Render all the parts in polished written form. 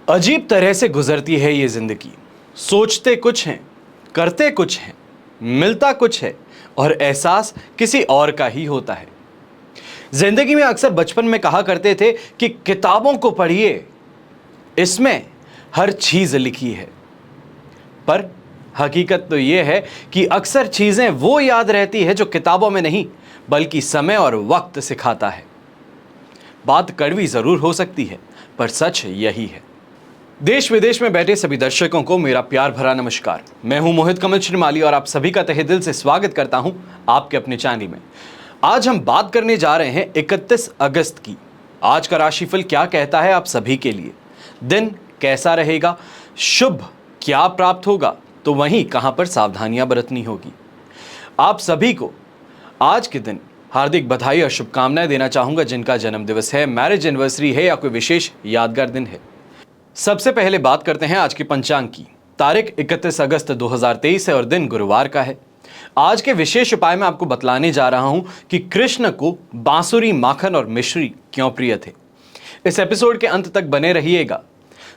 अजीब तरह से गुजरती है ये जिंदगी। सोचते कुछ हैं, करते कुछ हैं, मिलता कुछ है और एहसास किसी और का ही होता है। जिंदगी में अक्सर बचपन में कहा करते थे कि किताबों को पढ़िए, इसमें हर चीज लिखी है। पर हकीकत तो यह है कि अक्सर चीजें वो याद रहती है जो किताबों में नहीं बल्कि समय और वक्त सिखाता है। बात कड़वी जरूर हो सकती है पर सच यही है। देश विदेश में बैठे सभी दर्शकों को मेरा प्यार भरा नमस्कार। मैं हूं मोहित कमल श्रीमाली और आप सभी का तहे दिल से स्वागत करता हूं आपके अपने चैनल में। आज हम बात करने जा रहे हैं 31 अगस्त की। आज का राशिफल क्या कहता है आप सभी के लिए? दिन कैसा रहेगा? शुभ क्या प्राप्त होगा तो वहीं कहां पर सावधानियां बरतनी होगी? आप सभी को आज के दिन हार्दिक बधाई और शुभकामनाएं देना चाहूंगा जिनका जन्म दिवस है, मैरिज एनिवर्सरी है या कोई विशेष यादगार दिन है। सबसे पहले बात करते हैं आज के पंचांग की। तारीख 31 अगस्त 2023 है और दिन गुरुवार का है। आज के विशेष उपाय में आपको बतलाने जा रहा हूं कि कृष्ण को बांसुरी, माखन और मिश्री क्यों प्रिय थे। इस एपिसोड के अंत तक बने रहिएगा।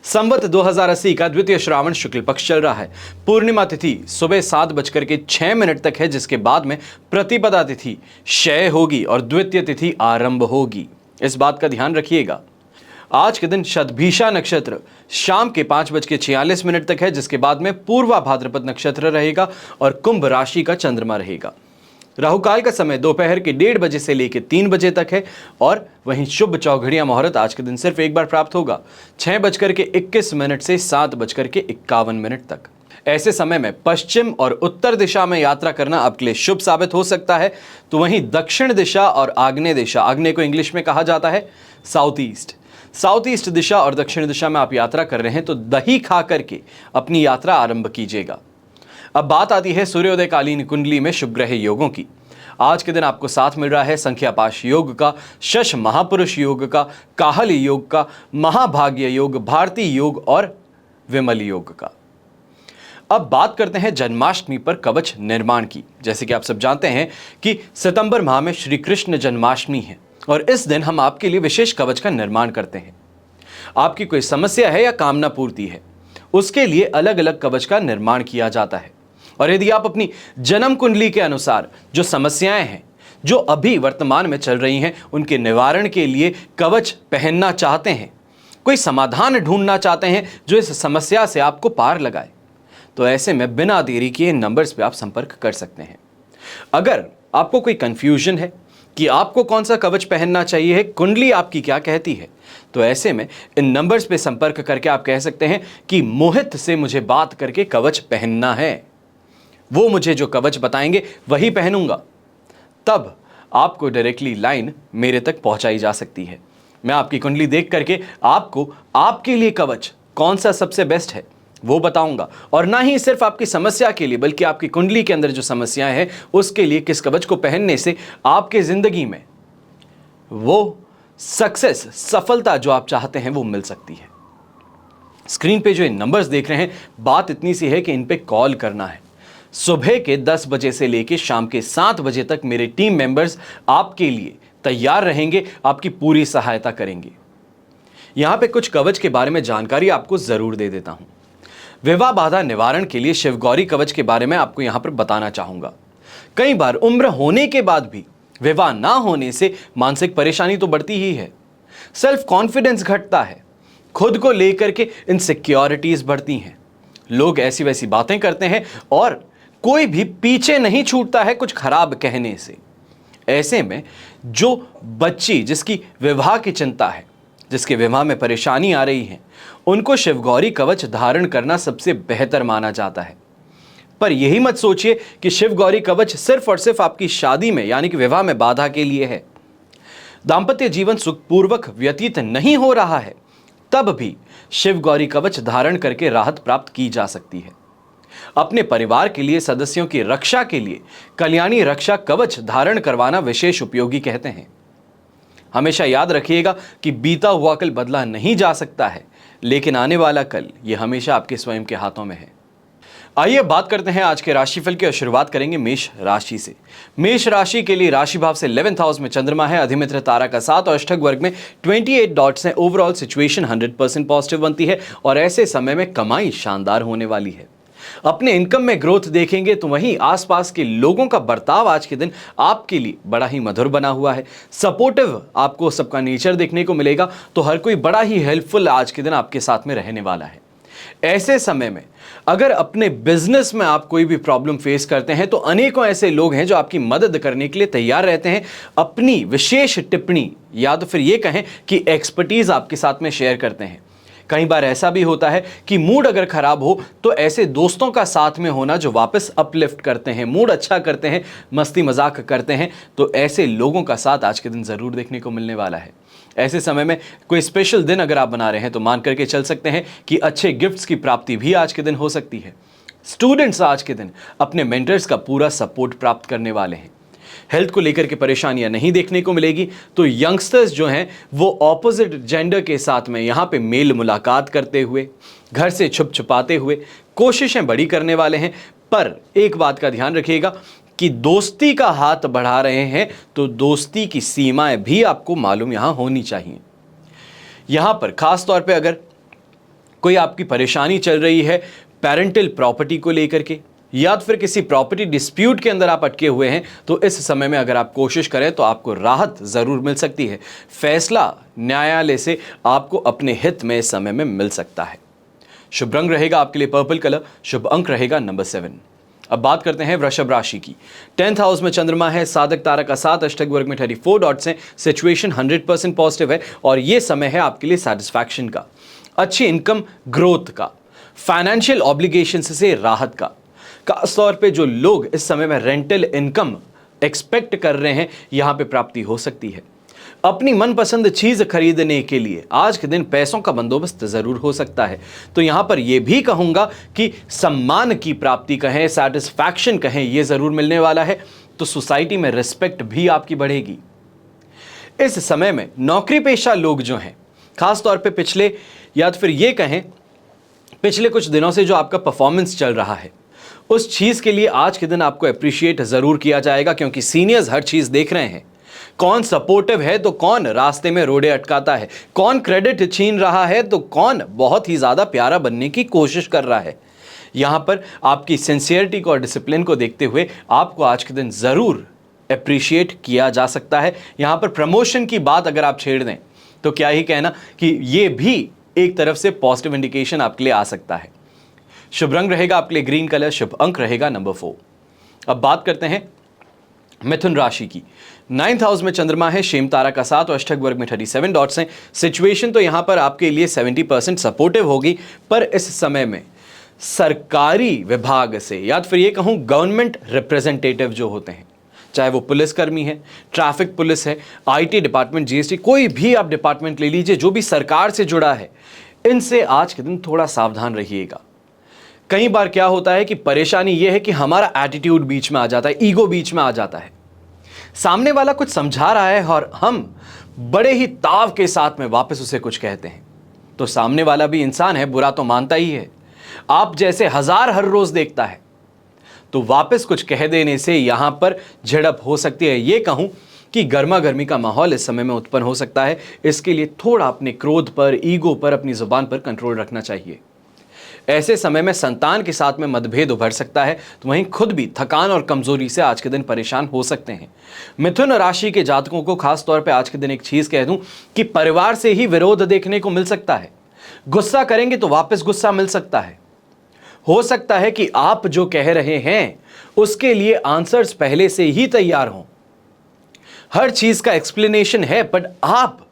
संवत 2080 का द्वितीय श्रावण शुक्ल पक्ष चल रहा है। पूर्णिमा तिथि सुबह 7:06 तक है, जिसके बाद में प्रतिपदा तिथि क्षय होगी और द्वितीय तिथि आरंभ होगी। इस बात का ध्यान रखिएगा। आज के दिन शतभिषा नक्षत्र शाम के 5:46 तक है, जिसके बाद में पूर्वा भाद्रपद नक्षत्र रहेगा और कुंभ राशि का चंद्रमा रहेगा। राहुकाल का समय दोपहर के 1:30 बजे से लेकर 3 बजे तक है और वहीं शुभ चौघड़ियां मुहूर्त आज के दिन सिर्फ एक बार प्राप्त होगा, 6:21 से 7:51 तक। ऐसे समय में पश्चिम और उत्तर दिशा में यात्रा करना आपके लिए शुभ साबित हो सकता है। तो वहीं दक्षिण दिशा और आग्नेय दिशा, आग्नेय को इंग्लिश में कहा जाता है साउथ ईस्ट दिशा और दक्षिण दिशा में आप यात्रा कर रहे हैं तो दही खा करके अपनी यात्रा आरंभ कीजिएगा। अब बात आती है सूर्योदय कालीन कुंडली में शुभ ग्रह योगों की। आज के दिन आपको साथ मिल रहा है संख्या पाश योग का, शश महापुरुष योग का, काहल योग का, महाभाग्य योग, भारतीय योग और विमल योग का। अब बात करते हैं जन्माष्टमी पर कवच निर्माण की। जैसे कि आप सब जानते हैं कि सितंबर माह में श्री कृष्ण जन्माष्टमी है और इस दिन हम आपके लिए विशेष कवच का निर्माण करते हैं। आपकी कोई समस्या है या कामना पूर्ति है, उसके लिए अलग अलग कवच का निर्माण किया जाता है। और यदि आप अपनी जन्म कुंडली के अनुसार जो समस्याएं हैं जो अभी वर्तमान में चल रही हैं उनके निवारण के लिए कवच पहनना चाहते हैं, कोई समाधान ढूंढना चाहते हैं जो इस समस्या से आपको पार लगाए, तो ऐसे में बिना देरी किए इन नंबर्स पे आप संपर्क कर सकते हैं। अगर आपको कोई कंफ्यूजन है कि आपको कौन सा कवच पहनना चाहिए है, कुंडली आपकी क्या कहती है, तो ऐसे में इन नंबर्स पे संपर्क करके आप कह सकते हैं कि मोहित से मुझे बात करके कवच पहनना है। वो मुझे जो कवच बताएंगे वही पहनूंगा। तब आपको डायरेक्टली लाइन मेरे तक पहुंचाई जा सकती है। मैं आपकी कुंडली देख करके आपको आपके लिए कवच कौन सा सबसे बेस्ट है वो बताऊंगा, और ना ही सिर्फ आपकी समस्या के लिए बल्कि आपकी कुंडली के अंदर जो समस्याएं हैं उसके लिए किस कवच को पहनने से आपके जिंदगी में वो सक्सेस, सफलता जो आप चाहते हैं वो मिल सकती है। स्क्रीन पे जो इन नंबर्स देख रहे हैं, बात इतनी सी है कि इन पे कॉल करना है। सुबह के 10 बजे से लेकर शाम के 7 बजे तक मेरे टीम मेंबर्स आपके लिए तैयार रहेंगे, आपकी पूरी सहायता करेंगे। यहां पे कुछ कवच के बारे में जानकारी आपको जरूर दे देता हूं। विवाह बाधा निवारण के लिए शिवगौरी कवच के बारे में आपको यहां पर बताना चाहूंगा। कई बार उम्र होने के बाद भी विवाह ना होने से मानसिक परेशानी तो बढ़ती ही है, सेल्फ कॉन्फिडेंस घटता है, खुद को लेकर के इनसिक्योरिटीज बढ़ती हैं, लोग ऐसी वैसी बातें करते हैं और कोई भी पीछे नहीं छूटता है कुछ खराब कहने से। ऐसे में जो बच्ची जिसकी विवाह की चिंता है, जिसके विवाह में परेशानी आ रही है, उनको शिवगौरी कवच धारण करना सबसे बेहतर माना जाता है। पर यही मत सोचिए कि शिवगौरी कवच सिर्फ और सिर्फ आपकी शादी में यानी कि विवाह में बाधा के लिए है। दांपत्य जीवन सुखपूर्वक व्यतीत नहीं हो रहा है तब भी शिवगौरी कवच धारण करके राहत प्राप्त की जा सकती है। अपने परिवार के लिए, सदस्यों की रक्षा के लिए कल्याणी रक्षा कवच धारण करवाना विशेष उपयोगी कहते हैं। हमेशा याद रखिएगा कि बीता हुआ कल बदला नहीं जा सकता है, लेकिन आने वाला कल ये हमेशा आपके स्वयं के हाथों में है। आइए बात करते हैं आज के राशिफल की और शुरुआत करेंगे मेष राशि से। मेष राशि के लिए राशि भाव से 11th हाउस में चंद्रमा है, अधिमित्र तारा का 7 और अष्टक वर्ग में 28 डॉट्स हैं। ओवरऑल सिचुएशन 100% पॉजिटिव बनती है और ऐसे समय में कमाई शानदार होने वाली है। अपने इनकम में ग्रोथ देखेंगे तो वहीं आसपास के लोगों का बर्ताव आज के दिन आपके लिए बड़ा ही मधुर बना हुआ है। सपोर्टिव आपको सबका नेचर देखने को मिलेगा, तो हर कोई बड़ा ही हेल्पफुल आज के दिन आपके साथ में रहने वाला है। ऐसे समय में अगर अपने बिजनेस में आप कोई भी प्रॉब्लम फेस करते हैं तो अनेकों ऐसे लोग हैं जो आपकी मदद करने के लिए तैयार रहते हैं, अपनी विशेष टिप्पणी या तो फिर ये कहें कि एक्सपर्टीज आपके साथ में शेयर करते हैं। कई बार ऐसा भी होता है कि मूड अगर खराब हो तो ऐसे दोस्तों का साथ में होना जो वापस अपलिफ्ट करते हैं, मूड अच्छा करते हैं, मस्ती मजाक करते हैं, तो ऐसे लोगों का साथ आज के दिन ज़रूर देखने को मिलने वाला है। ऐसे समय में कोई स्पेशल दिन अगर आप बना रहे हैं तो मान करके चल सकते हैं कि अच्छे गिफ्ट्स की प्राप्ति भी आज के दिन हो सकती है। स्टूडेंट्स आज के दिन अपने मेंटर्स का पूरा सपोर्ट प्राप्त करने वाले हैं। हेल्थ को लेकर के परेशानियां नहीं देखने को मिलेगी, तो यंगस्टर्स जो हैं वो ऑपोजिट जेंडर के साथ में यहाँ पे मेल मुलाकात करते हुए, घर से छुप छुपाते हुए कोशिशें बड़ी करने वाले हैं। पर एक बात का ध्यान रखिएगा कि दोस्ती का हाथ बढ़ा रहे हैं तो दोस्ती की सीमाएं भी आपको मालूम यहां होनी चाहिए। यहां पर खास तौर पे अगर कोई आपकी परेशानी चल रही है पेरेंटल प्रॉपर्टी को लेकर के या तो फिर किसी प्रॉपर्टी डिस्प्यूट के अंदर आप अटके हुए हैं, तो इस समय में अगर आप कोशिश करें तो आपको राहत जरूर मिल सकती है। फैसला न्यायालय से आपको अपने हित में इस समय में मिल सकता है। शुभ रंग रहेगा आपके लिए पर्पल कलर, शुभ अंक रहेगा नंबर 7। अब बात करते हैं वृषभ राशि की। 10th हाउस में चंद्रमा है, साधक तारा का 7, अष्टक वर्ग में 34 डॉट्स हैं। सिचुएशन 100% पॉजिटिव है और यह समय है आपके लिए सेटिस्फैक्शन का, अच्छी इनकम ग्रोथ का, फाइनेंशियल ऑब्लिगेशन से राहत का। खासतौर पे जो लोग इस समय में रेंटल इनकम एक्सपेक्ट कर रहे हैं, यहां पे प्राप्ति हो सकती है। अपनी मनपसंद चीज खरीदने के लिए आज के दिन पैसों का बंदोबस्त जरूर हो सकता है। तो यहां पर यह भी कहूंगा कि सम्मान की प्राप्ति कहें, सेटिस्फैक्शन कहें, यह जरूर मिलने वाला है। तो सोसाइटी में रिस्पेक्ट भी आपकी बढ़ेगी। इस समय में नौकरी पेशा लोग जो हैं, खासतौर पे पिछले या तो फिर यह कहें पिछले कुछ दिनों से जो आपका परफॉर्मेंस चल रहा है, उस चीज के लिए आज के दिन आपको अप्रिशिएट जरूर किया जाएगा, क्योंकि सीनियर्स हर चीज देख रहे हैं। कौन सपोर्टिव है तो कौन रास्ते में रोड़े अटकाता है, कौन क्रेडिट छीन रहा है तो कौन बहुत ही ज्यादा प्यारा बनने की कोशिश कर रहा है। यहां पर आपकी सिंसियरिटी को और डिसिप्लिन को देखते हुए आपको आज के दिन जरूर अप्रिशिएट किया जा सकता है। यहां पर प्रमोशन की बात अगर आप छेड़ दें तो क्या ही कहना कि यह भी एक तरफ से पॉजिटिव इंडिकेशन आपके लिए आ सकता है। शुभ रंग रहेगा आपके लिए ग्रीन कलर, शुभ अंक रहेगा नंबर 4। अब बात करते हैं मिथुन राशि की। 9th हाउस में चंद्रमा है, शेम तारा का 7 और अष्टक वर्ग में 37 डॉट्स हैं। सिचुएशन तो यहां पर आपके लिए 70% सपोर्टिव होगी, पर इस समय में सरकारी विभाग से या तो फिर ये कहूं गवर्नमेंट रिप्रेजेंटेटिव जो होते हैं, चाहे वो पुलिसकर्मी है, ट्रैफिक पुलिस है, आईटी डिपार्टमेंट, जीएसटी, कोई भी आप डिपार्टमेंट ले लीजिए जो भी सरकार से जुड़ा है, इनसे आज के दिन थोड़ा सावधान रहिएगा। कई बार क्या होता है कि परेशानी यह है कि हमारा एटीट्यूड बीच में आ जाता है, ईगो बीच में आ जाता है। सामने वाला कुछ समझा रहा है और हम बड़े ही ताव के साथ में वापस उसे कुछ कहते हैं, तो सामने वाला भी इंसान है, बुरा तो मानता ही है। आप जैसे हजार हर रोज देखता है, तो वापस कुछ कह देने से यहां पर झड़प हो सकती है। यह कहूं कि गर्मा गर्मी का माहौल इस समय में उत्पन्न हो सकता है। इसके लिए थोड़ा अपने क्रोध पर, ईगो पर, अपनी जुबान पर कंट्रोल रखना चाहिए। ऐसे समय में संतान के साथ में मतभेद उभर सकता है, तो वहीं खुद भी थकान और कमजोरी से आज के दिन परेशान हो सकते हैं। मिथुन राशि के जातकों को खास तौर पे आज के दिन एक चीज कह दूं कि परिवार से ही विरोध देखने को मिल सकता है। गुस्सा करेंगे तो वापस गुस्सा मिल सकता है। हो सकता है कि आप जो कह रहे हैं उसके लिए आंसर्स पहले से ही तैयार हों। हर चीज का एक्सप्लेनेशन है, बट आप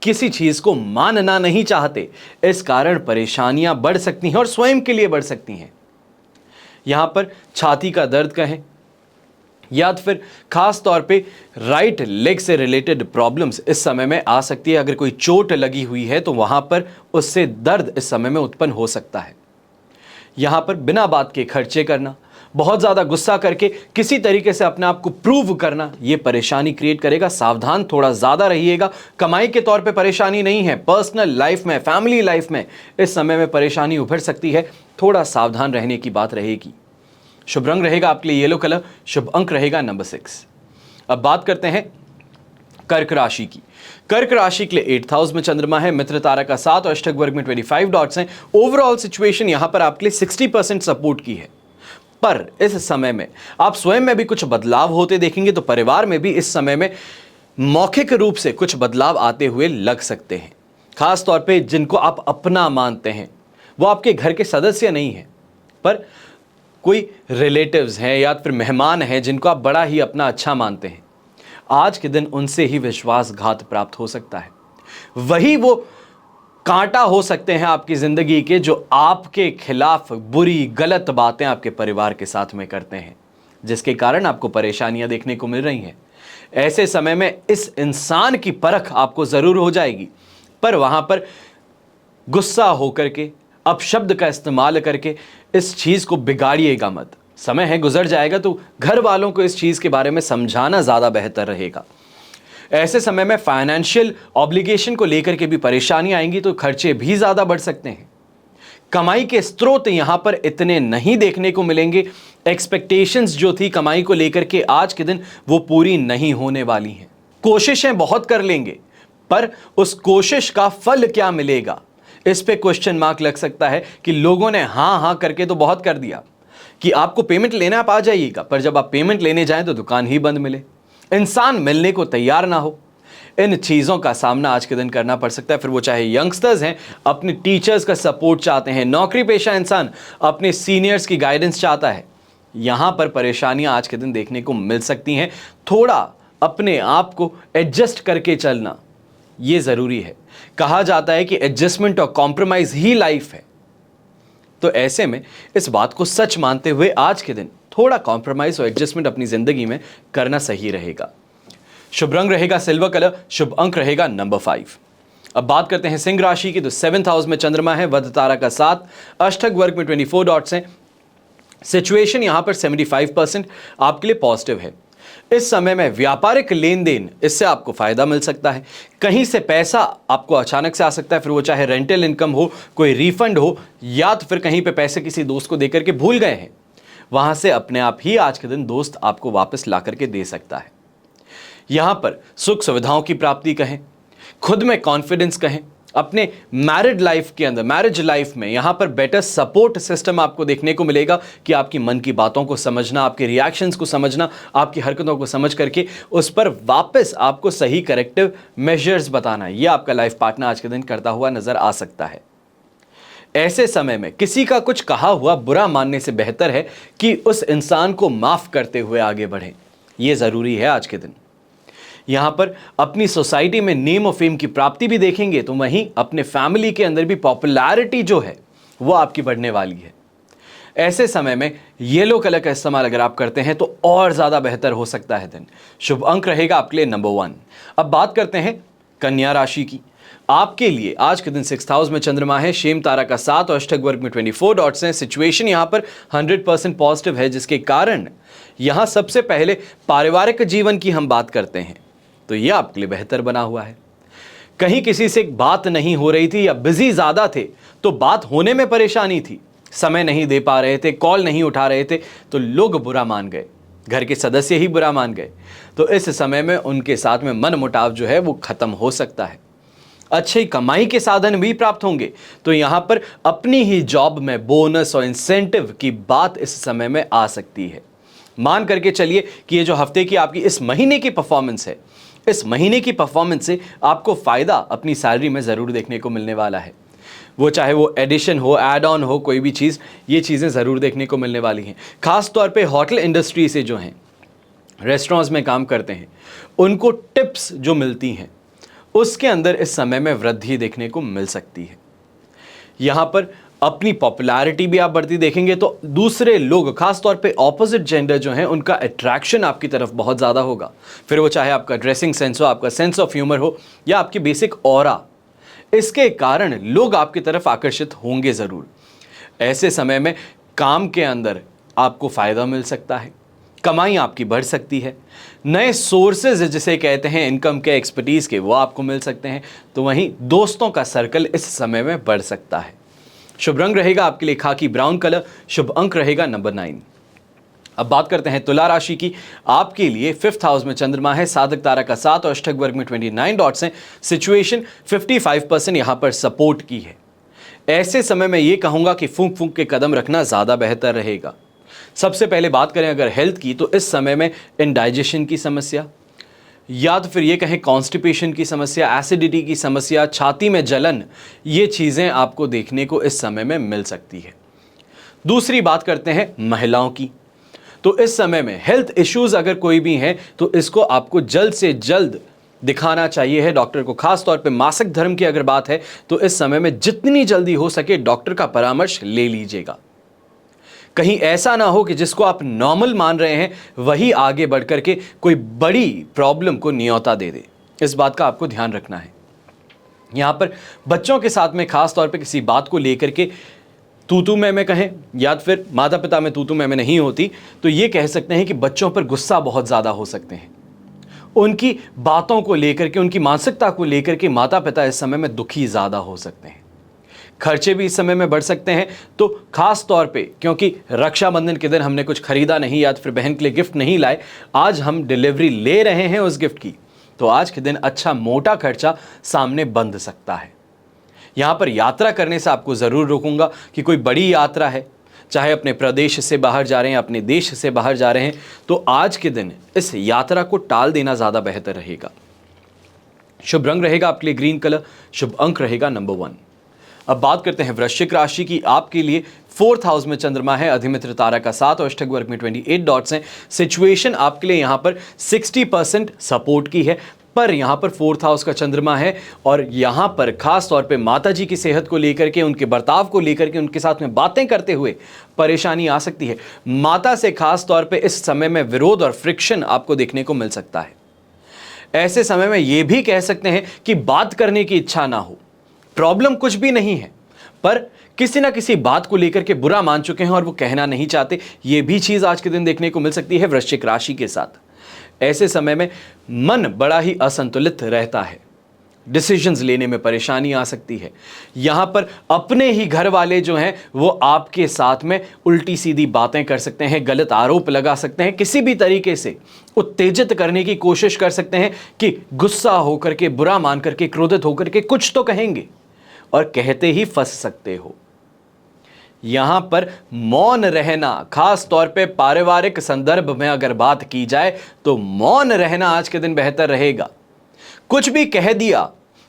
किसी चीज को मानना नहीं चाहते। इस कारण परेशानियां बढ़ सकती हैं और स्वयं के लिए बढ़ सकती हैं। यहां पर छाती का दर्द कहें या तो फिर खास तौर पे राइट लेग से रिलेटेड प्रॉब्लम्स इस समय में आ सकती है। अगर कोई चोट लगी हुई है तो वहां पर उससे दर्द इस समय में उत्पन्न हो सकता है। यहां पर बिना बात के खर्चे करना, बहुत ज़्यादा गुस्सा करके किसी तरीके से अपने आप को प्रूव करना, ये परेशानी क्रिएट करेगा। सावधान थोड़ा ज़्यादा रहिएगा। कमाई के तौर पे परेशानी नहीं है, पर्सनल लाइफ में, फैमिली लाइफ में इस समय में परेशानी उभर सकती है, थोड़ा सावधान रहने की बात रहेगी। शुभ रंग रहेगा आपके लिए येलो कलर, शुभ अंक रहेगा नंबर 6। अब बात करते हैं कर्क राशि की। कर्क राशि के लिए 8th हाउस में चंद्रमा है, मित्र तारा का 7 और अष्टक वर्ग में 25 डॉट्स हैं। ओवरऑल सिचुएशन यहां पर आपके लिए 60% सपोर्ट की है, पर इस समय में आप स्वयं में भी कुछ बदलाव होते देखेंगे, तो परिवार में भी इस समय में मौखिक रूप से कुछ बदलाव आते हुए लग सकते हैं। खास तौर पे जिनको आप अपना मानते हैं वो आपके घर के सदस्य नहीं है, पर कोई रिलेटिव्स हैं या फिर मेहमान हैं जिनको आप बड़ा ही अपना अच्छा मानते हैं, आज के दिन उनसे ही विश्वासघात प्राप्त हो सकता है। वही वो कांटा हो सकते हैं आपकी जिंदगी के जो आपके खिलाफ बुरी गलत बातें आपके परिवार के साथ में करते हैं, जिसके कारण आपको परेशानियां देखने को मिल रही हैं। ऐसे समय में इस इंसान की परख आपको जरूर हो जाएगी, पर वहां पर गुस्सा होकर के अपशब्द का इस्तेमाल करके इस चीज को बिगाड़िएगा मत। समय है, गुजर जाएगा, तो घर वालों को इस चीज के बारे में समझाना ज्यादा बेहतर रहेगा। ऐसे समय में फाइनेंशियल ऑब्लिगेशन को लेकर के भी परेशानी आएंगी, तो खर्चे भी ज्यादा बढ़ सकते हैं। कमाई के स्रोत यहां पर इतने नहीं देखने को मिलेंगे। एक्सपेक्टेशंस जो थी कमाई को लेकर के आज के दिन वो पूरी नहीं होने वाली हैं। कोशिशें बहुत कर लेंगे, पर उस कोशिश का फल क्या मिलेगा, इस पे क्वेश्चन मार्क लग सकता है। कि लोगों ने हां हां करके तो बहुत कर दिया कि आपको पेमेंट लेना आप आ जाइएगा, पर जब आप पेमेंट लेने जाएं तो दुकान ही बंद मिले, इंसान मिलने को तैयार ना हो। इन चीज़ों का सामना आज के दिन करना पड़ सकता है। फिर वो चाहे यंगस्टर्स हैं, अपने टीचर्स का सपोर्ट चाहते हैं, नौकरी पेशा इंसान अपने सीनियर्स की गाइडेंस चाहता है, यहां पर परेशानियां आज के दिन देखने को मिल सकती हैं। थोड़ा अपने आप को एडजस्ट करके चलना ये ज़रूरी है। कहा जाता है कि एडजस्टमेंट और कॉम्प्रोमाइज ही लाइफ है, तो ऐसे में इस बात को सच मानते हुए आज के दिन थोड़ा कॉम्प्रोमाइज और एडजस्टमेंट अपनी जिंदगी में करना सही रहेगा। शुभ रंग रहेगा सिल्वर कलर, शुभ अंक रहेगा नंबर 5। अब बात करते हैं सिंह राशि की। तो 7th हाउस में चंद्रमा है, वध तारा का 7, अष्टक वर्ग में 24 डॉट्स हैं। सिचुएशन यहां पर 75% आपके लिए पॉजिटिव है। इस समय में व्यापारिक लेन देन, इससे आपको फायदा मिल सकता है। कहीं से पैसा आपको अचानक से आ सकता है, फिर वो चाहे रेंटल इनकम हो, कोई रिफंड हो, या तो फिर कहीं पे पैसे किसी दोस्त को देकर के भूल गए हैं, वहां से अपने आप ही आज के दिन दोस्त आपको वापस ला करके दे सकता है। यहां पर सुख सुविधाओं की प्राप्ति कहें, खुद में कॉन्फिडेंस कहें, अपने मैरिड लाइफ के अंदर, मैरिज लाइफ में यहां पर बेटर सपोर्ट सिस्टम आपको देखने को मिलेगा कि आपकी मन की बातों को समझना, आपके रिएक्शंस को समझना, आपकी हरकतों को समझ करके उस पर वापस आपको सही करेक्टिव मेजर्स बताना, यह आपका लाइफ पार्टनर आज के दिन करता हुआ नजर आ सकता है। ऐसे समय में किसी का कुछ कहा हुआ बुरा मानने से बेहतर है कि उस इंसान को माफ करते हुए आगे बढ़ें, यह जरूरी है आज के दिन। यहां पर अपनी सोसाइटी में नेम और फेम की प्राप्ति भी देखेंगे, तो वहीं अपने फैमिली के अंदर भी पॉपुलैरिटी जो है वो आपकी बढ़ने वाली है। ऐसे समय में येलो कलर का इस्तेमाल अगर आप करते हैं तो और ज्यादा बेहतर हो सकता है दिन। शुभ अंक रहेगा आपके लिए नंबर 1। अब बात करते हैं कन्या राशि की। आपके लिए आज के दिन 6th हाउस में चंद्रमा है, शेम तारा का 7 और अष्टक वर्ग में 24 डॉट्स हैं। सिचुएशन यहां पर 100% पॉजिटिव है, जिसके कारण यहां सबसे पहले पारिवारिक जीवन की हम बात करते हैं तो यह आपके लिए बेहतर बना हुआ है। कहीं किसी से बात नहीं हो रही थी या बिजी ज्यादा थे तो बात होने में परेशानी थी, समय नहीं दे पा रहे थे, कॉल नहीं उठा रहे थे, तो लोग बुरा मान गए, घर के सदस्य ही बुरा मान गए। तो इस समय में उनके साथ में मन मुटाव जो है वो खत्म हो सकता है। अच्छी कमाई के साधन भी प्राप्त होंगे, तो यहां पर अपनी ही जॉब में बोनस और इंसेंटिव की बात इस समय में आ सकती है। मान करके चलिए कि ये जो हफ्ते की आपकी इस महीने की परफॉर्मेंस है, इस महीने की परफॉर्मेंस से आपको फायदा अपनी सैलरी में जरूर देखने को मिलने वाला है। वो चाहे वो एडिशन हो, ऐड ऑन हो, कोई भी चीज़, ये चीज़ें ज़रूर देखने को मिलने वाली हैं। खास तौर पे होटल इंडस्ट्री से जो हैं, रेस्टोरेंट्स में काम करते हैं, उनको टिप्स जो मिलती हैं उसके अंदर इस समय में वृद्धि देखने को मिल सकती है। यहाँ पर अपनी पॉपुलैरिटी भी आप बढ़ती देखेंगे, तो दूसरे लोग, खास तौर पे ऑपोजिट जेंडर जो हैं, उनका अट्रैक्शन आपकी तरफ बहुत ज़्यादा होगा। फिर वो चाहे आपका ड्रेसिंग सेंस हो, आपका सेंस ऑफ ह्यूमर हो, या आपकी बेसिक ऑरा, इसके कारण लोग आपकी तरफ आकर्षित होंगे ज़रूर। ऐसे समय में काम के अंदर आपको फायदा मिल सकता है, कमाई आपकी बढ़ सकती है, नए सोर्सेज जिसे कहते हैं इनकम के, एक्सपर्टीज के, वो आपको मिल सकते हैं। तो वहीं दोस्तों का सर्कल इस समय में बढ़ सकता है। शुभ रंग रहेगा आपके लिए खाकी ब्राउन कलर, शुभ अंक रहेगा नंबर 9। अब बात करते हैं तुला राशि की। आपके लिए 5th हाउस में चंद्रमा है, साधक तारा का 7 और अष्टक वर्ग में 29 डॉट्स हैं। सिचुएशन 55% यहां पर सपोर्ट की है। ऐसे समय में यह कहूंगा कि फूंक फूंक के कदम रखना ज्यादा बेहतर रहेगा। सबसे पहले बात करें अगर हेल्थ की, तो इस समय में इंडाइजेशन की समस्या, या तो फिर ये कहें कॉन्स्टिपेशन की समस्या, एसिडिटी की समस्या, छाती में जलन, ये चीजें आपको देखने को इस समय में मिल सकती है। दूसरी बात करते हैं महिलाओं की। तो इस समय में हेल्थ इश्यूज अगर कोई भी हैं तो इसको आपको जल्द से जल्द दिखाना चाहिए है डॉक्टर को। खास तौर पे मासिक धर्म की अगर बात है तो इस समय में जितनी जल्दी हो सके डॉक्टर का परामर्श ले लीजिएगा। कहीं ऐसा ना हो कि जिसको आप नॉर्मल मान रहे हैं वही आगे बढ़कर के कोई बड़ी प्रॉब्लम को न्योता दे दे। इस बात का आपको ध्यान रखना है। यहां पर बच्चों के साथ में खास तौर पे किसी बात को लेकर के तू मैं कहें, या फिर माता पिता में तू मैं नहीं होती, तो ये कह सकते हैं कि बच्चों पर गुस्सा बहुत ज़्यादा हो सकते हैं। उनकी बातों को लेकर के, उनकी मानसिकता को लेकर के माता पिता इस समय में दुखी ज़्यादा हो सकते हैं। खर्चे भी इस समय में बढ़ सकते हैं। तो खास तौर पे क्योंकि रक्षाबंधन के दिन हमने कुछ खरीदा नहीं या फिर बहन के लिए गिफ्ट नहीं लाए, आज हम डिलीवरी ले रहे हैं उस गिफ्ट की, तो आज के दिन अच्छा मोटा खर्चा सामने बंध सकता है। यहां पर यात्रा करने से आपको जरूर रोकूंगा कि कोई बड़ी यात्रा है, चाहे अपने प्रदेश से बाहर जा रहे हैं, अपने देश से बाहर जा रहे हैं, तो आज के दिन इस यात्रा को टाल देना ज्यादा बेहतर रहेगा। शुभ रंग रहेगा आपके लिए ग्रीन कलर, शुभ अंक रहेगा नंबर 1। अब बात करते हैं वृश्चिक राशि की। आपके लिए 4th हाउस में चंद्रमा है, अधिमित्र तारा का 7 और अष्टक वर्ग में 28 डॉट्स हैं। सिचुएशन आपके लिए यहां पर 60% सपोर्ट की है, पर यहां पर 4th हाउस का चंद्रमा है और यहां पर खास तौर पे माता जी की सेहत को लेकर के, उनके बर्ताव को लेकर के, उनके साथ में बातें करते हुए परेशानी आ सकती है। माता से खास तौर पे इस समय में विरोध और फ्रिक्शन आपको देखने को मिल सकता है। ऐसे समय में यह भी कह सकते हैं कि बात करने की इच्छा ना हो। प्रॉब्लम कुछ भी नहीं है, पर किसी ना किसी बात को लेकर के बुरा मान चुके हैं और वो कहना नहीं चाहते। ये भी चीज आज के दिन देखने को मिल सकती है वृश्चिक राशि के साथ। ऐसे समय में मन बड़ा ही असंतुलित रहता है, डिसीजंस लेने में परेशानी आ सकती है। यहां पर अपने ही घर वाले जो हैं वो आपके साथ में उल्टी सीधी बातें कर सकते हैं, गलत आरोप लगा सकते हैं, किसी भी तरीके से उत्तेजित करने की कोशिश कर सकते हैं कि गुस्सा होकर के, बुरा मान करके, क्रोधित होकर के कुछ तो कहेंगे और कहते ही फंस सकते हो। यहां पर मौन रहना, खास तौर पे पारिवारिक संदर्भ में अगर बात की जाए तो मौन रहना आज के दिन बेहतर रहेगा। कुछ भी कह दिया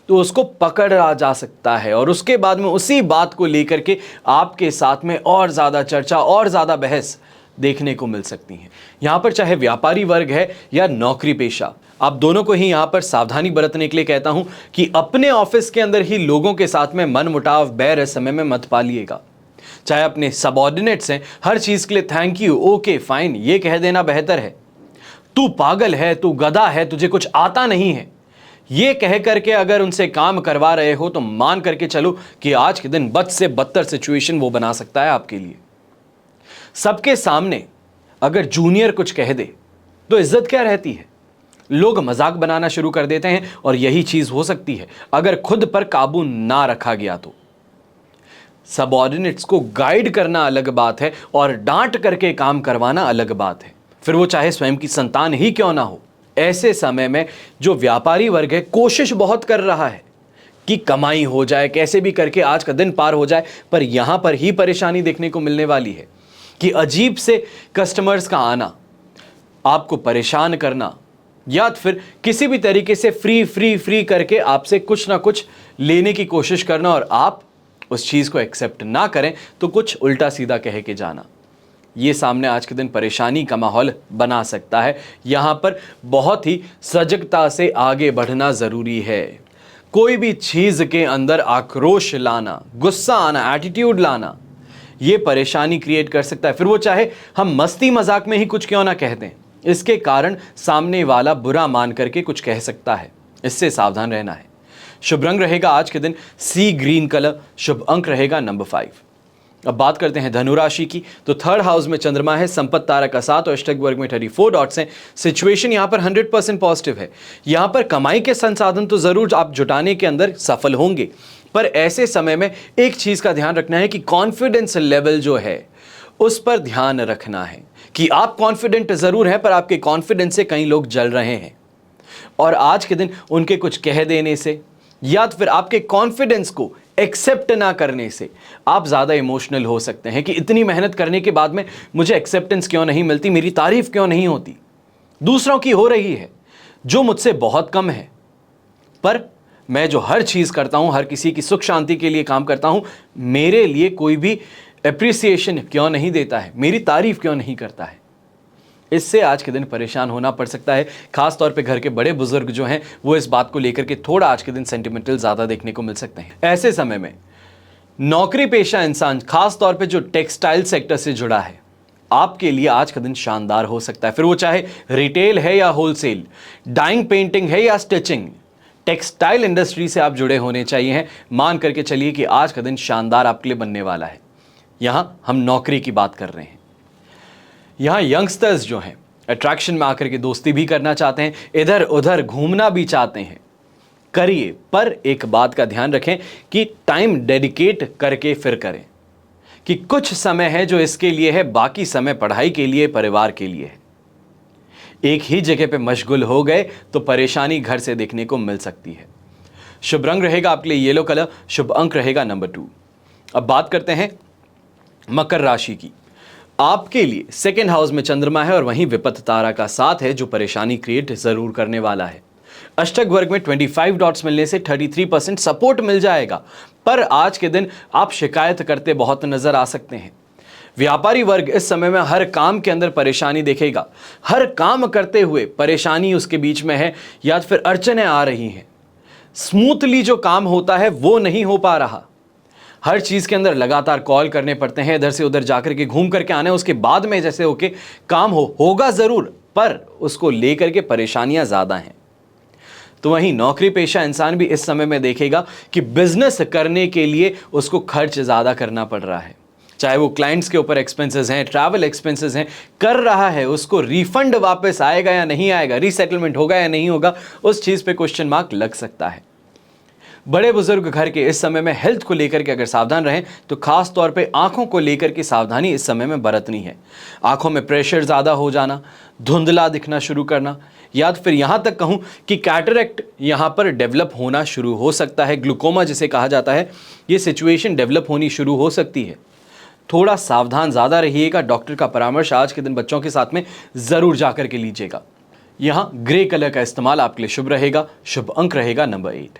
तो उसको पकड़ा जा सकता है और उसके बाद में उसी बात को लेकर के आपके साथ में और ज्यादा चर्चा और ज्यादा बहस देखने को मिल सकती है। यहां पर चाहे व्यापारी वर्ग है या नौकरी पेशा, आप दोनों को ही यहां पर सावधानी बरतने के लिए कहता हूं कि अपने ऑफिस के अंदर ही लोगों के साथ में मनमुटाव, बैर इस समय में मत पालिएगा। चाहे अपने सबऑर्डिनेट्स हैं, हर चीज के लिए थैंक यू, ओके, फाइन, ये कह देना बेहतर है। तू पागल है, तू गधा है, तुझे कुछ आता नहीं है, ये कह करके अगर उनसे काम करवा रहे हो तो मान करके चलो कि आज के दिन बद से बदतर सिचुएशन वो बना सकता है आपके लिए। सबके सामने अगर जूनियर कुछ कह दे तो इज्जत क्या रहती है? लोग मजाक बनाना शुरू कर देते हैं और यही चीज हो सकती है अगर खुद पर काबू ना रखा गया तो। सबऑर्डिनेट्स को गाइड करना अलग बात है और डांट करके काम करवाना अलग बात है, फिर वो चाहे स्वयं की संतान ही क्यों ना हो। ऐसे समय में जो व्यापारी वर्ग है कोशिश बहुत कर रहा है कि कमाई हो जाए, कैसे भी करके आज का दिन पार हो जाए, पर यहां पर ही परेशानी देखने को मिलने वाली है कि अजीब से कस्टमर्स का आना, आपको परेशान करना, या फिर किसी भी तरीके से फ्री करके आपसे कुछ ना कुछ लेने की कोशिश करना और आप उस चीज को एक्सेप्ट ना करें तो कुछ उल्टा सीधा कह के जाना, ये सामने आज के दिन परेशानी का माहौल बना सकता है। यहां पर बहुत ही सजगता से आगे बढ़ना जरूरी है। कोई भी चीज के अंदर आक्रोश लाना, गुस्सा आना, एटीट्यूड लाना, ये परेशानी क्रिएट कर सकता है। फिर वो चाहे हम मस्ती मजाक में ही कुछ क्यों ना कह दें, इसके कारण सामने वाला बुरा मान करके कुछ कह सकता है, इससे सावधान रहना है। शुभ रंग रहेगा आज के दिन सी ग्रीन कलर, शुभ अंक रहेगा नंबर 5। अब बात करते हैं धनु राशि की, तो थर्ड हाउस में चंद्रमा है, संपत्ति तारा का 7 और अष्टक वर्ग में 34 डॉट्स हैं। सिचुएशन यहां पर 100% पॉजिटिव है। यहां पर कमाई के संसाधन तो जरूर आप जुटाने के अंदर सफल होंगे, पर ऐसे समय में एक चीज का ध्यान रखना है कि कॉन्फिडेंस लेवल जो है उस पर ध्यान रखना है कि आप कॉन्फिडेंट जरूर हैं, पर आपके कॉन्फिडेंस से कई लोग जल रहे हैं और आज के दिन उनके कुछ कह देने से या तो फिर आपके कॉन्फिडेंस को एक्सेप्ट ना करने से आप ज़्यादा इमोशनल हो सकते हैं कि इतनी मेहनत करने के बाद में मुझे एक्सेप्टेंस क्यों नहीं मिलती, मेरी तारीफ क्यों नहीं होती। दूसरों की हो रही है जो मुझसे बहुत कम है, पर मैं जो हर चीज़ करता हूं, हर किसी की सुख शांति के लिए काम करता हूं, मेरे लिए कोई भी एप्रिसिएशन क्यों नहीं देता है, मेरी तारीफ क्यों नहीं करता है। इससे आज के दिन परेशान होना पड़ सकता है। खास तौर पे घर के बड़े बुजुर्ग जो हैं वो इस बात को लेकर के थोड़ा आज के दिन सेंटिमेंटल ज़्यादा देखने को मिल सकते हैं। ऐसे समय में नौकरी पेशा इंसान, खास तौर पे जो टेक्सटाइल सेक्टर से जुड़ा है, आपके लिए आज का दिन शानदार हो सकता है। फिर वो चाहे रिटेल है या होलसेल, डाइंग पेंटिंग है या स्टिचिंग, टेक्सटाइल इंडस्ट्री से आप जुड़े होने चाहिए हैं। मान करके चलिए कि आज का दिन शानदार आपके लिए बनने वाला है। यहां हम नौकरी की बात कर रहे हैं। यहाँ यंगस्टर्स जो हैं अट्रैक्शन में आकर के दोस्ती भी करना चाहते हैं, इधर उधर घूमना भी चाहते हैं, करिए, पर एक बात का ध्यान रखें कि टाइम डेडिकेट करके फिर करें कि कुछ समय है जो इसके लिए है, बाकी समय पढ़ाई के लिए, परिवार के लिए है। एक ही जगह पे मशगूल हो गए तो परेशानी घर से देखने को मिल सकती है। शुभ रंग रहेगा आपके लिए येलो कलर, शुभ अंक रहेगा नंबर 2। अब बात करते हैं मकर राशि की। आपके लिए सेकेंड हाउस में चंद्रमा है और वहीं विपत्त तारा का 7 है जो परेशानी क्रिएट जरूर करने वाला है। अष्टक वर्ग में 25 डॉट्स मिलने से 33% सपोर्ट मिल जाएगा, पर आज के दिन आप शिकायत करते बहुत नजर आ सकते हैं। व्यापारी वर्ग इस समय में हर काम के अंदर परेशानी देखेगा, हर काम करते हुए परेशानी उसके बीच में है या फिर अड़चनें आ रही हैं। स्मूथली जो काम होता है वो नहीं हो पा रहा, हर चीज़ के अंदर लगातार कॉल करने पड़ते हैं, इधर से उधर जाकर के घूम करके आने, उसके बाद में जैसे होके काम होगा ज़रूर, पर उसको लेकर के परेशानियां ज़्यादा हैं। तो वहीं नौकरी पेशा इंसान भी इस समय में देखेगा कि बिजनेस करने के लिए उसको खर्च ज़्यादा करना पड़ रहा है, चाहे वो क्लाइंट्स के ऊपर एक्सपेंसेस हैं, ट्रैवल एक्सपेंसेस हैं, कर रहा है, उसको रिफंड वापस आएगा या नहीं आएगा, रीसेटलमेंट होगा या नहीं होगा, उस चीज़ पे क्वेश्चन मार्क लग सकता है। बड़े बुजुर्ग घर के इस समय में हेल्थ को लेकर के अगर सावधान रहें तो खास तौर पे आंखों को लेकर के सावधानी इस समय में बरतनी है। आंखों में प्रेशर ज़्यादा हो जाना, धुंधला दिखना शुरू करना, या तो फिर यहाँ तक कहूँ कि कैटरेक्ट यहाँ पर डेवलप होना शुरू हो सकता है, ग्लूकोमा जिसे कहा जाता है, ये सिचुएशन डेवलप होनी शुरू हो सकती है। थोड़ा सावधान ज़्यादा रहिएगा। डॉक्टर का परामर्श आज के दिन बच्चों के साथ में ज़रूर जाकर के लीजिएगा। यहाँ ग्रे कलर का इस्तेमाल आपके लिए शुभ रहेगा, शुभ अंक रहेगा नंबर 8।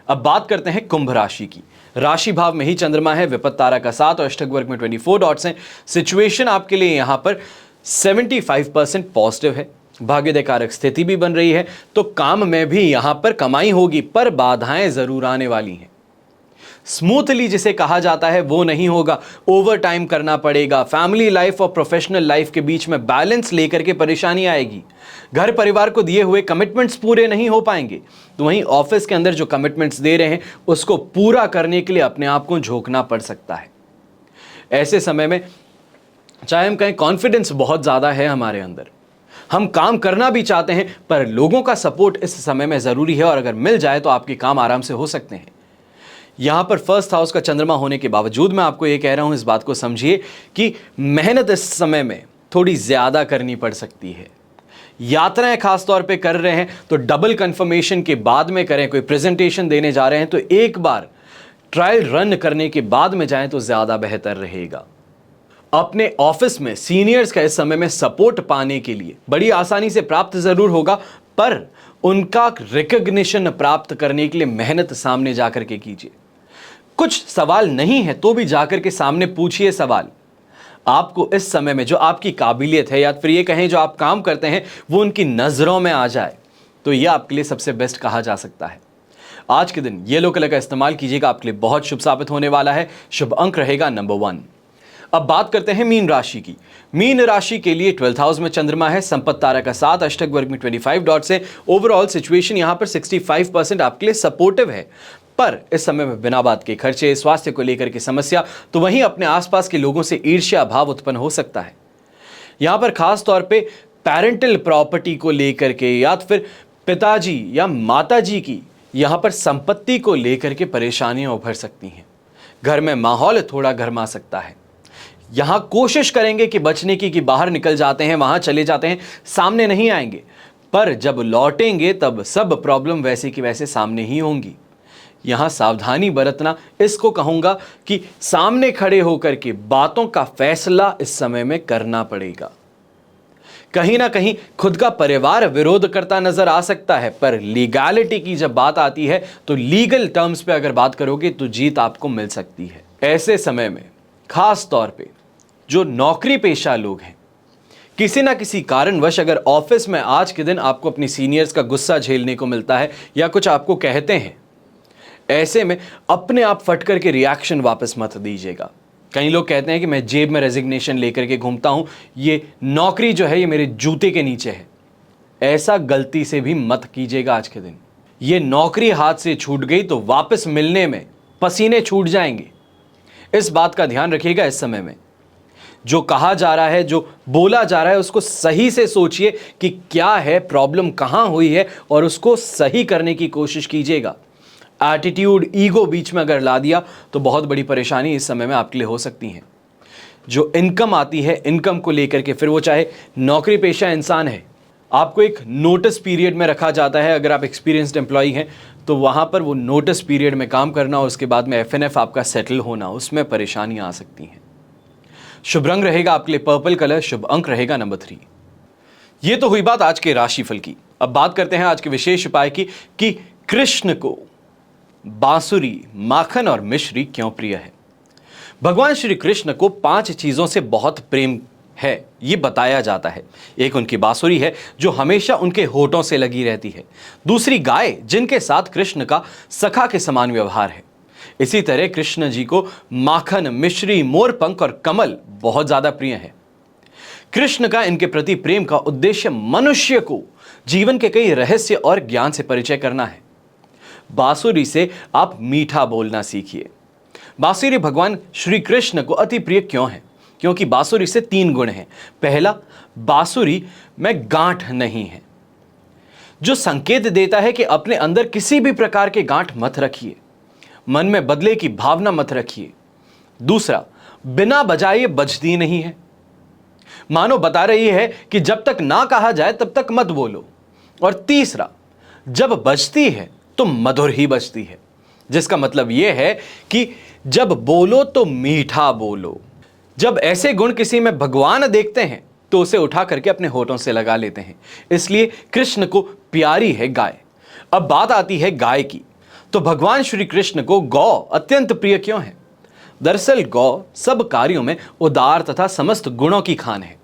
अब बात करते हैं कुंभ राशि की। राशि भाव में ही चंद्रमा है, विपत्त तारा का 7 और अष्टक वर्ग में 24 डॉट्स हैं। सिचुएशन आपके लिए यहां पर 75% पॉजिटिव है, भाग्योदय कारक स्थिति भी बन रही है, तो काम में भी यहां पर कमाई होगी, पर बाधाएं जरूर आने वाली हैं। स्मूथली जिसे कहा जाता है वो नहीं होगा, ओवर टाइम करना पड़ेगा, फैमिली लाइफ और प्रोफेशनल लाइफ के बीच में बैलेंस लेकर के परेशानी आएगी, घर परिवार को दिए हुए कमिटमेंट्स पूरे नहीं हो पाएंगे, तो वहीं ऑफिस के अंदर जो कमिटमेंट्स दे रहे हैं उसको पूरा करने के लिए अपने आप को झोंकना पड़ सकता है। ऐसे समय में चाहे हम कहें कॉन्फिडेंस बहुत ज़्यादा है हमारे अंदर, हम काम करना भी चाहते हैं, पर लोगों का सपोर्ट इस समय में ज़रूरी है और अगर मिल जाए तो आपके काम आराम से हो सकते हैं। यहाँ पर फर्स्ट हाउस का चंद्रमा होने के बावजूद मैं आपको ये कह रहा हूँ, इस बात को समझिए कि मेहनत इस समय में थोड़ी ज़्यादा करनी पड़ सकती है। यात्राएं खास तौर पे कर रहे हैं तो डबल कंफर्मेशन के बाद में करें। कोई प्रेजेंटेशन देने जा रहे हैं तो एक बार ट्रायल रन करने के बाद में जाएं तो ज़्यादा बेहतर रहेगा। अपने ऑफिस में सीनियर्स का इस समय में सपोर्ट पाने के लिए बड़ी आसानी से प्राप्त ज़रूर होगा, पर उनका रिकग्निशन प्राप्त करने के लिए मेहनत सामने जाकर के कीजिए। कुछ सवाल नहीं है तो भी जाकर के सामने पूछिए सवाल। आपको इस समय में जो आपकी काबिलियत है या फिर ये कहें जो आप काम करते हैं वो उनकी नज़रों में आ जाए तो ये आपके लिए सबसे बेस्ट कहा जा सकता है। आज के दिन येलो कलर का इस्तेमाल कीजिएगा, आपके लिए बहुत शुभ साबित होने वाला है। शुभ अंक रहेगा नंबर 1। अब बात करते हैं मीन राशि की। मीन राशि के लिए 12th हाउस में चंद्रमा है, संपत्ति तारा का 7, अष्टक वर्ग में 25 डॉट्स है। ओवरऑल सिचुएशन यहां पर 65% आपके लिए सपोर्टिव है, पर इस समय में बिना बात के खर्चे, स्वास्थ्य को लेकर की समस्या, तो वहीं अपने आसपास के लोगों से ईर्ष्या भाव उत्पन्न हो सकता है। यहां पर खास तौर पे पेरेंटल प्रॉपर्टी को लेकर के या तो फिर पिताजी या माताजी की यहां पर संपत्ति को लेकर के परेशानियां उभर सकती हैं। घर में माहौल थोड़ा गर्मा सकता है। यहां कोशिश करेंगे कि बचने की, कि बाहर निकल जाते हैं, वहां चले जाते हैं, सामने नहीं आएंगे, पर जब लौटेंगे तब सब प्रॉब्लम वैसे की वैसे सामने ही होंगी। यहां सावधानी बरतना, इसको कहूंगा कि सामने खड़े होकर के बातों का फैसला इस समय में करना पड़ेगा। कहीं ना कहीं खुद का परिवार विरोध करता नजर आ सकता है, पर लीगैलिटी की जब बात आती है तो लीगल टर्म्स पे अगर बात करोगे तो जीत आपको मिल सकती है। ऐसे समय में खास तौर पे जो नौकरी पेशा लोग हैं, किसी ना किसी कारणवश अगर ऑफिस में आज के दिन आपको अपनी सीनियर्स का गुस्सा झेलने को मिलता है या कुछ आपको कहते हैं, ऐसे में अपने आप फट करके रिएक्शन वापस मत दीजिएगा। कई लोग कहते हैं कि मैं जेब में रेजिग्नेशन लेकर के घूमता हूं, ये नौकरी जो है ये मेरे जूते के नीचे है। ऐसा गलती से भी मत कीजिएगा। आज के दिन ये नौकरी हाथ से छूट गई तो वापस मिलने में पसीने छूट जाएंगे। इस बात का ध्यान रखिएगा। इस समय में जो कहा जा रहा है, जो बोला जा रहा है, उसको सही से सोचिए कि क्या है, प्रॉब्लम कहां हुई है और उसको सही करने की कोशिश कीजिएगा। एटीट्यूड, ईगो बीच में अगर ला दिया तो बहुत बड़ी परेशानी इस समय में आपके लिए हो सकती है। जो इनकम आती है, इनकम को लेकर के, फिर वो चाहे नौकरी पेशा इंसान है, आपको एक नोटिस पीरियड में रखा जाता है। अगर आप एक्सपीरियंस्ड एम्प्लॉय हैं तो वहाँ पर वो नोटिस पीरियड में काम करना और उसके बाद में एफएनएफ आपका सेटल होना, उसमें परेशानियाँ आ सकती हैं। शुभ रंग रहेगा आपके लिए पर्पल कलर, शुभ अंक रहेगा नंबर 3। ये तो हुई बात आज के राशिफल की। अब बात करते हैं आज के विशेष उपाय की कि कृष्ण को बांसुरी, माखन और मिश्री क्यों प्रिय है। भगवान श्री कृष्ण को 5 चीजों से बहुत प्रेम है, ये बताया जाता है। एक उनकी बांसुरी है जो हमेशा उनके होठों से लगी रहती है। दूसरी गाय, जिनके साथ कृष्ण का सखा के समान व्यवहार है। इसी तरह कृष्ण जी को माखन, मिश्री, मोरपंख और कमल बहुत ज्यादा प्रिय है। कृष्ण का इनके प्रति प्रेम का उद्देश्य मनुष्य को जीवन के कई रहस्य और ज्ञान से परिचय करना है। बांसुरी से आप मीठा बोलना सीखिए। बांसुरी भगवान श्री कृष्ण को अति प्रिय क्यों है? क्योंकि बांसुरी से 3 गुण हैं। पहला, बांसुरी में गांठ नहीं है, जो संकेत देता है कि अपने अंदर किसी भी प्रकार के गांठ मत रखिए, मन में बदले की भावना मत रखिए। दूसरा, बिना बजाए बजती नहीं है, मानो बता रही है कि जब तक ना कहा जाए तब तक मत बोलो। और तीसरा, जब बजती है तो मधुर ही बजती है, जिसका मतलब यह है कि जब बोलो तो मीठा बोलो। जब ऐसे गुण किसी में भगवान देखते हैं तो उसे उठा करके अपने होठों से लगा लेते हैं। इसलिए कृष्ण को प्यारी है गाय। अब बात आती है गाय की, तो भगवान श्री कृष्ण को गौ अत्यंत प्रिय क्यों है? दरअसल गौ सब कार्यों में उदार तथा समस्त गुणों की खान है।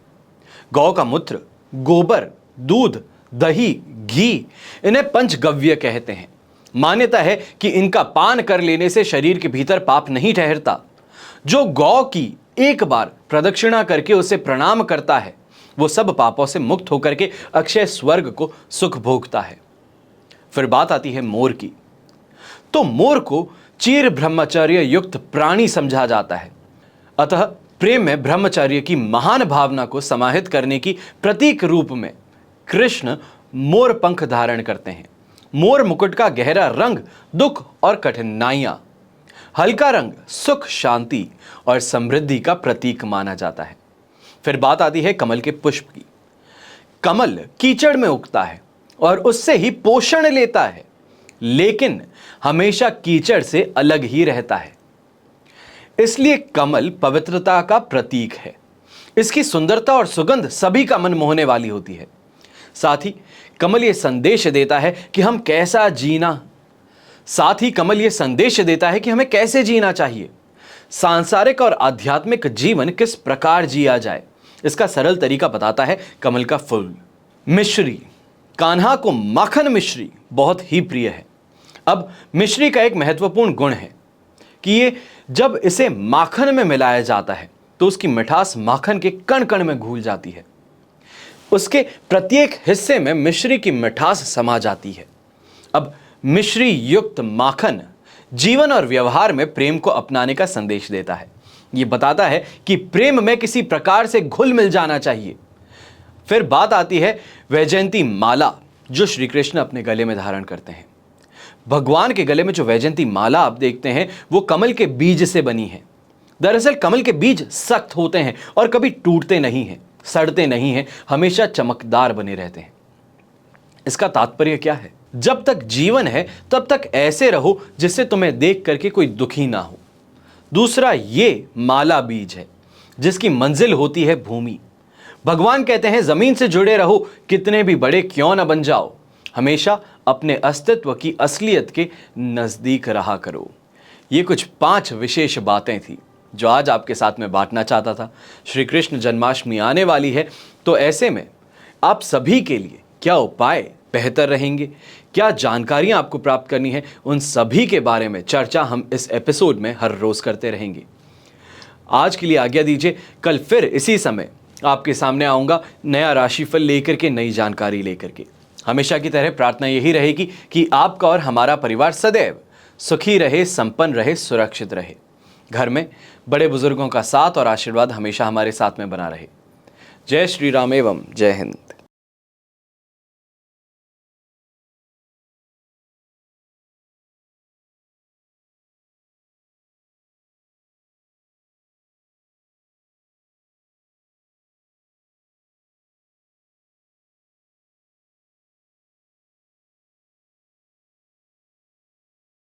गौ का मूत्र, गोबर, दूध, दही, घी, इन्हें पंचगव्य कहते हैं। मान्यता है कि इनका पान कर लेने से शरीर के भीतर पाप नहीं ठहरता। जो गौ की एक बार प्रदक्षिणा करके उसे प्रणाम करता है, वो सब पापों से मुक्त होकर के अक्षय स्वर्ग को सुख भोगता है। फिर बात आती है मोर की, तो मोर को चिर ब्रह्मचर्य युक्त प्राणी समझा जाता है। अतः प्रेम में ब्रह्मचर्य की महान भावना को समाहित करने की प्रतीक रूप में कृष्ण मोर पंख धारण करते हैं। मोर मुकुट का गहरा रंग दुख और कठिनाइयां, हल्का रंग सुख, शांति और समृद्धि का प्रतीक माना जाता है। फिर बात आती है कमल के पुष्प की। कमल कीचड़ में उगता है और उससे ही पोषण लेता है, लेकिन हमेशा कीचड़ से अलग ही रहता है। इसलिए कमल पवित्रता का प्रतीक है। इसकी सुंदरता और सुगंध सभी का मन मोहने वाली होती है। साथ ही कमल ये संदेश देता है कि हम कैसा जीना साथ ही कमल ये संदेश देता है कि हमें कैसे जीना चाहिए। सांसारिक और आध्यात्मिक जीवन किस प्रकार जिया जाए, इसका सरल तरीका बताता है कमल का फूल। मिश्री, कान्हा को माखन मिश्री बहुत ही प्रिय है। अब मिश्री का एक महत्वपूर्ण गुण है कि ये जब इसे माखन में मिलाया जाता है तो उसकी मिठास माखन के कण कण में घुल जाती है। उसके प्रत्येक हिस्से में मिश्री की मिठास समा जाती है। अब मिश्री युक्त माखन जीवन और व्यवहार में प्रेम को अपनाने का संदेश देता है। ये बताता है कि प्रेम में किसी प्रकार से घुल मिल जाना चाहिए। फिर बात आती है वैजयंती माला जो श्री कृष्ण अपने गले में धारण करते हैं। भगवान के गले में जो वैजयंती माला आप देखते हैं वो कमल के बीज से बनी है। दरअसल कमल के बीज सख्त होते हैं और कभी टूटते नहीं हैं, सड़ते नहीं हैं, हमेशा चमकदार बने रहते हैं। इसका तात्पर्य क्या है? जब तक जीवन है तब तक ऐसे रहो जिससे तुम्हें देख करके कोई दुखी ना हो। दूसरा, ये माला बीज है जिसकी मंजिल होती है भूमि। भगवान कहते हैं जमीन से जुड़े रहो, कितने भी बड़े क्यों ना बन जाओ, हमेशा अपने अस्तित्व की असलियत के नजदीक रहा करो। ये कुछ 5 विशेष बातें थी जो आज आपके साथ में बांटना चाहता था। श्री कृष्ण जन्माष्टमी आने वाली है, तो ऐसे में आप सभी के लिए क्या उपाय बेहतर रहेंगे, क्या जानकारियां आपको प्राप्त करनी है, उन सभी के बारे में चर्चा हम इस एपिसोड में हर रोज करते रहेंगे। आज के लिए आज्ञा दीजिए, कल फिर इसी समय आपके सामने आऊंगा नया राशिफल लेकर के, नई जानकारी लेकर के। हमेशा की तरह प्रार्थना यही रहेगी कि आपका और हमारा परिवार सदैव सुखी रहे, संपन्न रहे, सुरक्षित रहे। घर में बड़े बुजुर्गों का साथ और आशीर्वाद हमेशा हमारे साथ में बना रहे। जय श्री राम एवं जय हिंद।